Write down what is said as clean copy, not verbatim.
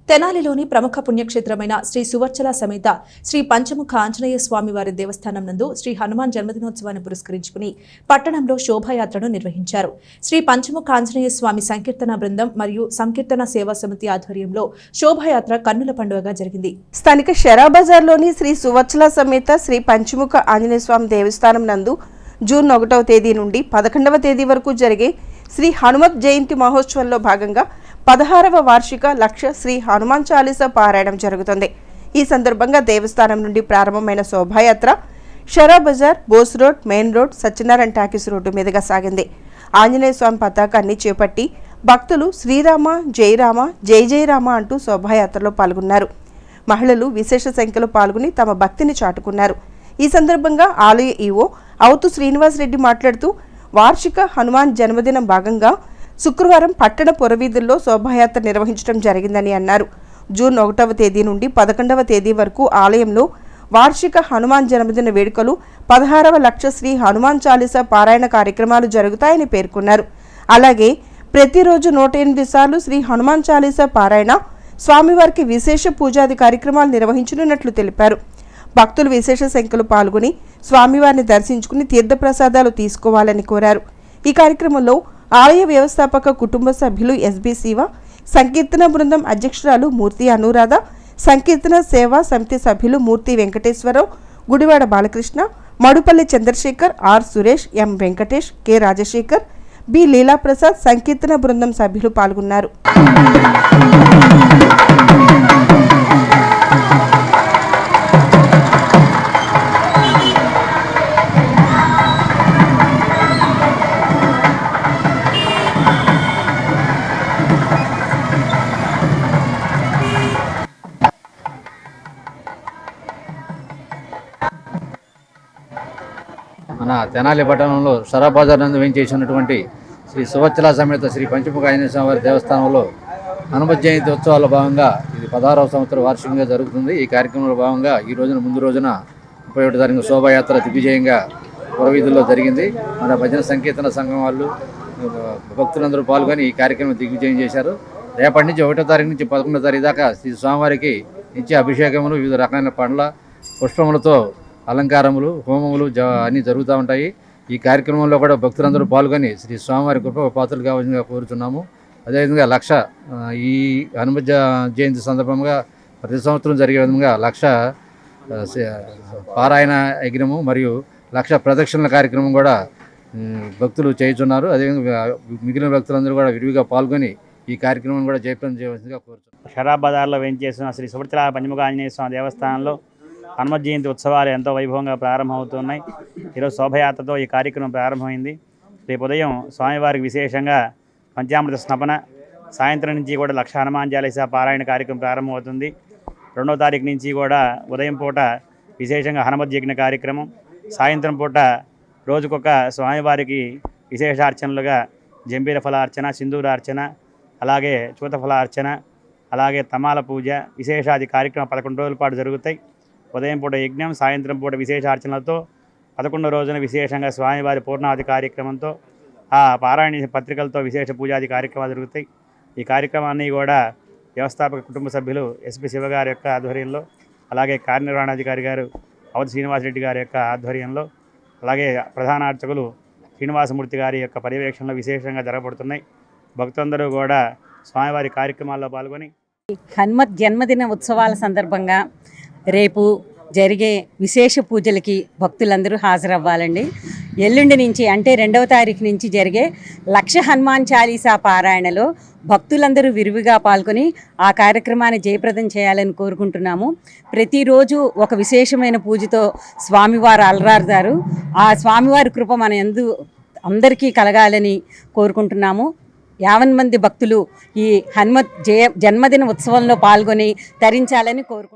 తెనాలిలోని ప్రముఖ పుణ్యక్షేత్రమైన శ్రీ సువర్చల సమేత శ్రీ పంచముఖ ఆంజనేయ స్వామి వారి దేవస్థానం నందు శ్రీ హనుమాన్ జన్మదినోత్సవాన్ని పురస్కరించుకుని పట్టణంలో శోభాయాత్రను నిర్వహించారు. శ్రీ పంచముఖ ఆంజనేయ స్వామి సంకీర్తన బృందం మరియు సంకీర్తన సేవా సమితి ఆధ్వర్యంలో శోభాయాత్ర కన్నుల పండుగగా జరిగింది. స్థానిక షరా బజార్లోని శ్రీ సువర్చల సమేత శ్రీ పంచముఖ ఆంజనేయ స్వామి దేవస్థానం నందు జూన్ 1వ తేదీ నుండి 11వ తేదీ వరకు జరిగే శ్రీ హనుమత్ జయంతి మహోత్సవంలో భాగంగా 16వ వార్షిక లక్ష శ్రీ హనుమాన్ చాలీసా పారాయణం జరుగుతుంది. ఈ సందర్భంగా దేవస్థానం నుండి ప్రారంభమైన శోభాయాత్ర Shara Bazar, Bose road, main road, Satyanarayana talkies road మీదుగా సాగింది. ఆంజనేయ స్వామి పతాకాన్ని చేపట్టి భక్తులు శ్రీరామ జయరామ జై జయరామ అంటూ శోభాయాత్రలో పాల్గొన్నారు. మహిళలు విశేష సంఖ్యలో పాల్గొని తమ భక్తిని చాటుకున్నారు. ఈ సందర్భంగా ఆలయ ఈవో అవుతు శ్రీనివాసరెడ్డి మాట్లాడుతూ వార్షిక హనుమాన్ జన్మదినం భాగంగా శుక్రవారం పట్టణ పురవీధుల్లో శోభాయాత్ర నిర్వహించడం జరిగిందని అన్నారు. జూన్ 1వ తేదీ నుండి 11వ తేదీ వరకు ఆలయంలో వార్షిక హనుమాన్ జన్మదిన వేడుకలు, 16వ లక్ష శ్రీ హనుమాన్ చాలీసా పారాయణ కార్యక్రమాలు జరుగుతాయని పేర్కొన్నారు. అలాగే ప్రతిరోజు 108 సార్లు శ్రీ హనుమాన్ చాలీసా పారాయణ, స్వామివారికి విశేష పూజాది కార్యక్రమాలు నిర్వహించనున్నట్లు తెలిపారు. భక్తులు విశేష సంఖ్యలో పాల్గొని స్వామివారిని దర్శించుకుని తీర్థప్రసాదాలు తీసుకోవాలని కోరారు. ఈ కార్యక్రమంలో ఆలయ వ్యవస్థాపక కుటుంబ సభ్యులు ఎస్బి శివ, సంకీర్తన బృందం అధ్యక్షురాలు మూర్తి అనురాధ, సంకీర్తన సేవా సమితి సభ్యులు Murthy Venkateswararao, Gudivada Balakrishna, Madupalli Chandrashekar, R Suresh, M Venkatesh, K Rajasekhar, B Leelaprasad, సంకీర్తన బృందం సభ్యులు పాల్గొన్నారు. మన తెనాలి పట్టణంలో షరా బజార్ నందు వేయించేసినటువంటి శ్రీ సువర్చల సమేత శ్రీ పంచముఖ ఆంజనేయ స్వామి వారి దేవస్థానంలో హనుమత్ జయంతి ఉత్సవాల భాగంగా ఇది 16వ సంవత్సరం వార్షికంగా జరుగుతుంది. ఈ కార్యక్రమంలో భాగంగా ఈ రోజున ముందు రోజున 31వ తారీఖు శోభాయాత్ర దిగ్విజయంగా పురవీధుల్లో జరిగింది. మన భజన సంకీర్తన సంఘం వాళ్ళు భక్తులందరూ పాల్గొని ఈ కార్యక్రమం దిగ్విజయం చేశారు. రేపటి నుంచి 1వ తారీఖు నుంచి 11వ తారీఖు దాకా శ్రీ స్వామివారికి నిత్య అభిషేకములు, వివిధ రకాల పండ్ల పుష్పములతో అలంకారములు, హోమములు అన్నీ జరుగుతూ ఉంటాయి. ఈ కార్యక్రమంలో కూడా భక్తులందరూ పాల్గొని శ్రీ స్వామివారి కృప పాత్రలు కావాల్సిందిగా కోరుతున్నాము. అదేవిధంగా లక్ష ఈ హనుమత్ జయంతి సందర్భంగా ప్రతి సంవత్సరం జరిగే విధంగా లక్ష పారాయణ యజ్ఞము మరియు లక్ష ప్రదక్షిణల కార్యక్రమం కూడా భక్తులు చేయుచున్నారు. అదేవిధంగా మిగిలిన భక్తులందరూ కూడా విరివిగా పాల్గొని ఈ కార్యక్రమం కూడా జయప్రదం చేయవలసిందిగా కోరుతున్నాను. షరా బజార్లో వేయించేసిన శ్రీ సువర్చల పంచముఖ ఆంజనేయ స్వామి దేవస్థానంలో హనుమత్ జయంతి ఉత్సవాలు ఎంతో వైభవంగా ప్రారంభమవుతున్నాయి. ఈరోజు శోభయాత్రతో ఈ కార్యక్రమం ప్రారంభమైంది. రేపు ఉదయం స్వామివారికి విశేషంగా పంచామృత స్నపన, సాయంత్రం నుంచి కూడా లక్ష హనుమాన్ చాలీసా పారాయణ కార్యక్రమం ప్రారంభమవుతుంది. 2వ తారీఖు నుంచి కూడా ఉదయం పూట విశేషంగా హనుమత్ యజ్ఞ కార్యక్రమం, సాయంత్రం పూట రోజుకొక స్వామివారికి విశేషార్చనలుగా జంబీర ఫలార్చన, సింధూరార్చన, అలాగే చూతఫలార్చన, అలాగే తమాల పూజ, విశేషాది కార్యక్రమం 11 రోజుల పాటు జరుగుతాయి. ఉదయం పూట యజ్ఞం, సాయంత్రం పూట విశేషార్చనలతో 11వ రోజున విశేషంగా స్వామివారి పూర్ణావతి కార్యక్రమంతో ఆ పారాయణ పత్రికలతో విశేష పూజాది కార్యక్రమాలు జరుగుతాయి. ఈ కార్యక్రమాన్ని కూడా వ్యవస్థాపక కుటుంబ సభ్యులు ఎస్పి శివ గారి యొక్క ఆధ్వర్యంలో, అలాగే కార్యనిర్వహణాధికారి గారు అవుతు శ్రీనివాసరెడ్డి గారి యొక్క ఆధ్వర్యంలో, అలాగే ప్రధాన అర్చకులు శ్రీనివాసమూర్తి గారి యొక్క పర్యవేక్షణలో విశేషంగా జరగబడుతున్నాయి. భక్తులందరూ కూడా స్వామివారి కార్యక్రమాల్లో పాల్గొని హనుమత్ జన్మదిన ఉత్సవాల సందర్భంగా రేపు జరిగే విశేష పూజలకి భక్తులందరూ హాజరవ్వాలండి. ఎల్లుండి నుంచి అంటే 2వ తారీఖు నుంచి జరిగే లక్ష హనుమాన్ చాలీసా పారాయణలో భక్తులందరూ విరివిగా పాల్గొని ఆ కార్యక్రమాన్ని జయప్రదం చేయాలని కోరుకుంటున్నాము. ప్రతిరోజు ఒక విశేషమైన పూజతో స్వామివారు అలరారుతారు. ఆ స్వామివారి కృప మన అందరికీ కలగాలని కోరుకుంటున్నాము. 50 మంది భక్తులు ఈ హనుమత్ జన్మదిన ఉత్సవంలో పాల్గొని తరించాలని కోరుకుంటున్నాము.